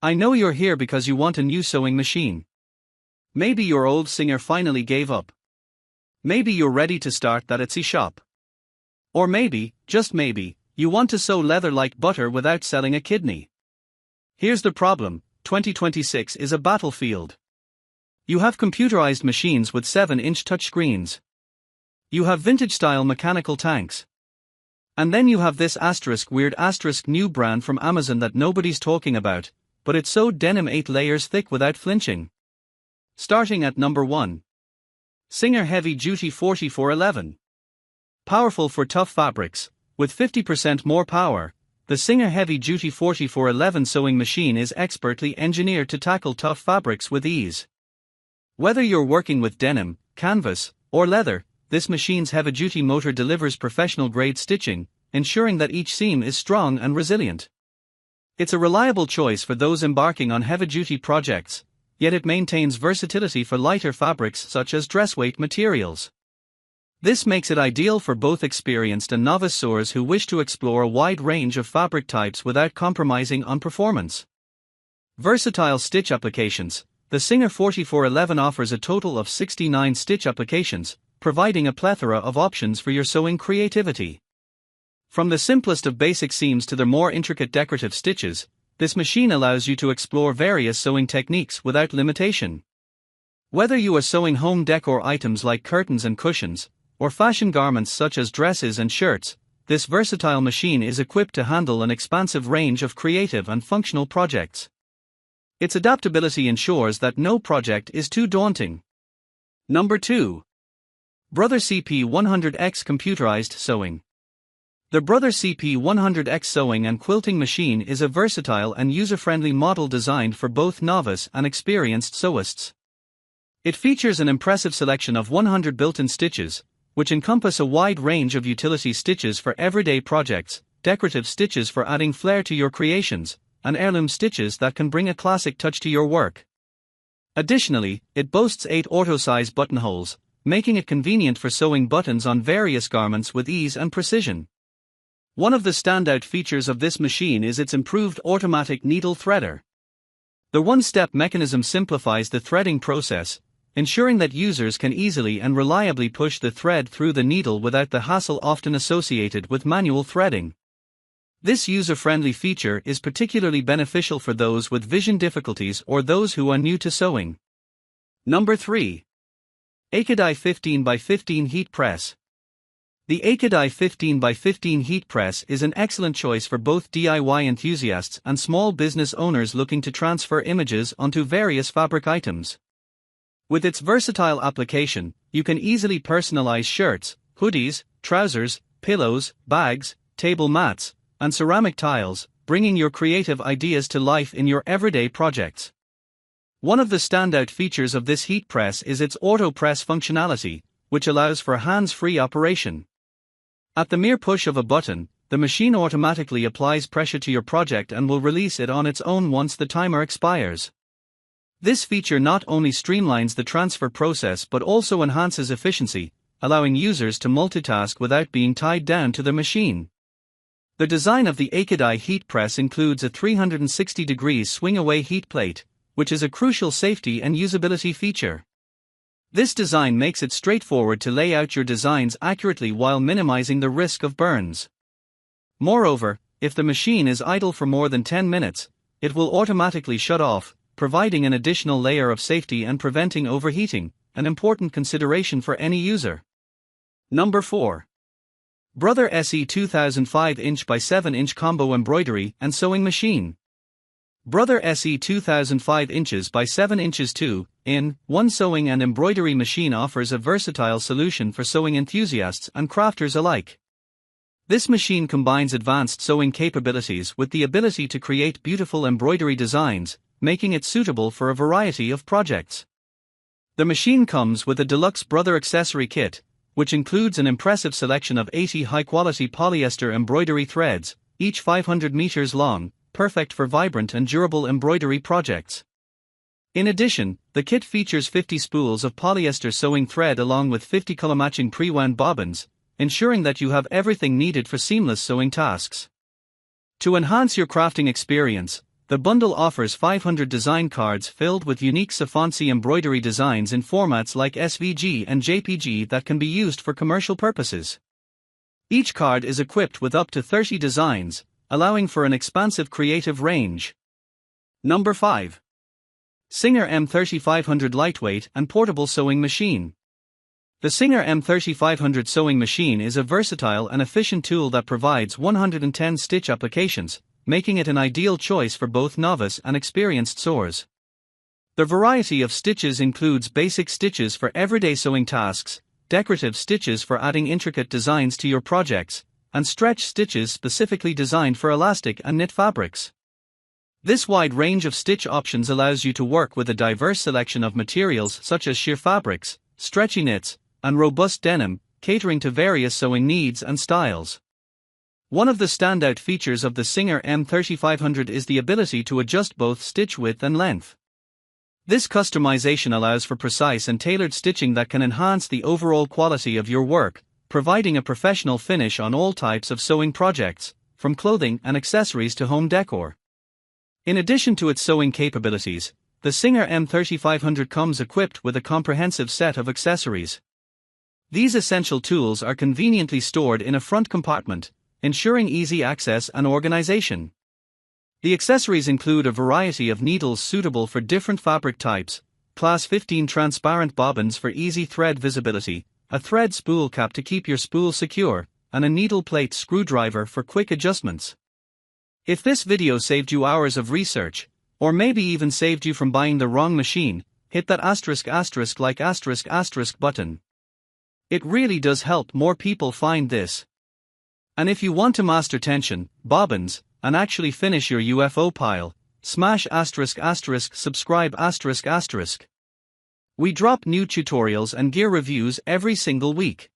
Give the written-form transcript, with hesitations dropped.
I know you're here because you want a new sewing machine. Maybe your old Singer finally gave up. Maybe you're ready to start that Etsy shop. Or maybe, just maybe, you want to sew leather like butter without selling a kidney. Here's the problem: 2026 is a battlefield. You have computerized machines with 7-inch touchscreens. You have vintage-style mechanical tanks. And then you have this weird new brand from Amazon that nobody's talking about, but it's sewed denim 8 layers thick without flinching. Starting at number 1. Singer Heavy Duty 4411. Powerful for tough fabrics, with 50% more power, the Singer Heavy Duty 4411 sewing machine is expertly engineered to tackle tough fabrics with ease. Whether you're working with denim, canvas, or leather, this machine's heavy-duty motor delivers professional-grade stitching, ensuring that each seam is strong and resilient. It's a reliable choice for those embarking on heavy-duty projects, yet it maintains versatility for lighter fabrics such as dress-weight materials. This makes it ideal for both experienced and novice sewers who wish to explore a wide range of fabric types without compromising on performance. Versatile stitch applications. The Singer 4411 offers a total of 69 stitch applications, providing a plethora of options for your sewing creativity. From the simplest of basic seams to the more intricate decorative stitches, this machine allows you to explore various sewing techniques without limitation. Whether you are sewing home decor items like curtains and cushions, or fashion garments such as dresses and shirts, this versatile machine is equipped to handle an expansive range of creative and functional projects. Its adaptability ensures that no project is too daunting. Number 2. Brother CP100X Computerized Sewing. The Brother CP100X sewing and quilting machine is a versatile and user-friendly model designed for both novice and experienced sewists. It features an impressive selection of 100 built-in stitches, which encompass a wide range of utility stitches for everyday projects, decorative stitches for adding flair to your creations, and heirloom stitches that can bring a classic touch to your work. Additionally, it boasts 8 auto-size buttonholes, making it convenient for sewing buttons on various garments with ease and precision. One of the standout features of this machine is its improved automatic needle threader. The one-step mechanism simplifies the threading process, ensuring that users can easily and reliably push the thread through the needle without the hassle often associated with manual threading. This user-friendly feature is particularly beneficial for those with vision difficulties or those who are new to sewing. Number 3. AKEYDIY 15x15 Heat Press. The AKEYDIY 15x15 Heat Press is an excellent choice for both DIY enthusiasts and small business owners looking to transfer images onto various fabric items. With its versatile application, you can easily personalize shirts, hoodies, trousers, pillows, bags, table mats, and ceramic tiles, bringing your creative ideas to life in your everyday projects. One of the standout features of this heat press is its auto press functionality, which allows for hands-free operation. At the mere push of a button, the machine automatically applies pressure to your project and will release it on its own once the timer expires. This feature not only streamlines the transfer process but also enhances efficiency, allowing users to multitask without being tied down to the machine. The design of the AKEYDIY heat press includes a 360 degrees swing-away heat plate, which is a crucial safety and usability feature. This design makes it straightforward to lay out your designs accurately while minimizing the risk of burns. Moreover, if the machine is idle for more than 10 minutes, it will automatically shut off, providing an additional layer of safety and preventing overheating, an important consideration for any user. Number 4. Brother SE 2005 inch by 7 inch Combo Embroidery and Sewing Machine. Brother SE 2005 inches by 7 inches 2-in-1 sewing and embroidery machine offers a versatile solution for sewing enthusiasts and crafters alike. This machine combines advanced sewing capabilities with the ability to create beautiful embroidery designs, making it suitable for a variety of projects. The machine comes with a deluxe Brother accessory kit, which includes an impressive selection of 80 high-quality polyester embroidery threads, each 500 meters long, perfect for vibrant and durable embroidery projects. In addition, the kit features 50 spools of polyester sewing thread along with 50 color-matching pre-wound bobbins, ensuring that you have everything needed for seamless sewing tasks. To enhance your crafting experience, The bundle offers 500 design cards filled with unique fancy embroidery designs in formats like SVG and JPG that can be used for commercial purposes. Each card is equipped with up to 30 designs, allowing for an expansive creative range. Number 5. Singer M3500 Lightweight and Portable Sewing Machine. The Singer M3500 sewing machine is a versatile and efficient tool that provides 110 stitch applications, making it an ideal choice for both novice and experienced sewers. The variety of stitches includes basic stitches for everyday sewing tasks, decorative stitches for adding intricate designs to your projects, and stretch stitches specifically designed for elastic and knit fabrics. This wide range of stitch options allows you to work with a diverse selection of materials such as sheer fabrics, stretchy knits, and robust denim, catering to various sewing needs and styles. One of the standout features of the Singer M3500 is the ability to adjust both stitch width and length. This customization allows for precise and tailored stitching that can enhance the overall quality of your work, providing a professional finish on all types of sewing projects, from clothing and accessories to home decor. In addition to its sewing capabilities, the Singer M3500 comes equipped with a comprehensive set of accessories. These essential tools are conveniently stored in a front compartment, ensuring easy access and organization. The accessories include a variety of needles suitable for different fabric types, Class 15 transparent bobbins for easy thread visibility, a thread spool cap to keep your spool secure, and a needle plate screwdriver for quick adjustments. If this video saved you hours of research, or maybe even saved you from buying the wrong machine, hit that **** button. It really does help more people find this. And if you want to master tension, bobbins, and actually finish your UFO pile, smash subscribe ***. We drop new tutorials and gear reviews every single week.